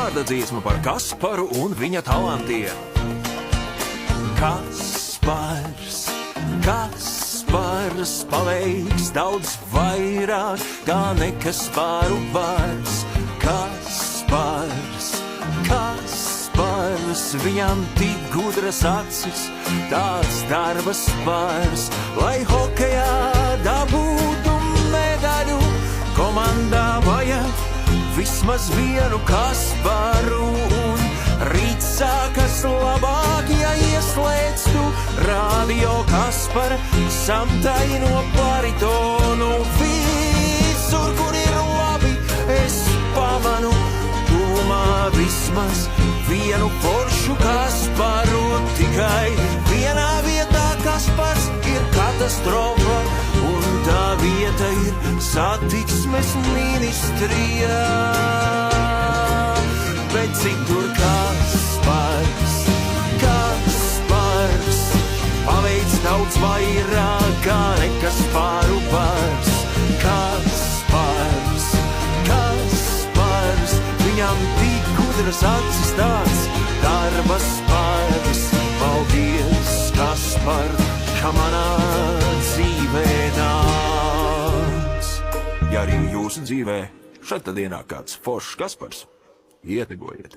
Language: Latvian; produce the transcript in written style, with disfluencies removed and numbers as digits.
vārda dziesma par Kasparu un viņa talantiem. Kaspars, Kaspars paveiks daudz vairāk, kā nekasparu vairs. Kaspars, Kaspars, viņam tik gudras acis, tāds darba spārs, lai hokejā dabūtu medaļu. Komandā vajag vismaz vienu Kasparu, un rīt sākas labāk, ja ieslēdz tu radio Kaspara samtaino baritonu. Visur, kur ir labi, es pamanu tūmā vismaz vienu foršu Kasparu. Tikai vienā vietā Kaspars ir katastrofa, un tā vieta ir satiksmes ministrijā. Bet citur Kaspars, Kaspars paveic daudz vairāk, kā nekasparu vairs. Kaspars, Kaspars, viņam tik gudras acis, tāds darba spēks. Paldies, Kaspar, ka manā dzīvē nāc. Ja arī jūsu dzīvē šeit tad ienāk kāds foršs Kaspars, ietegojiet.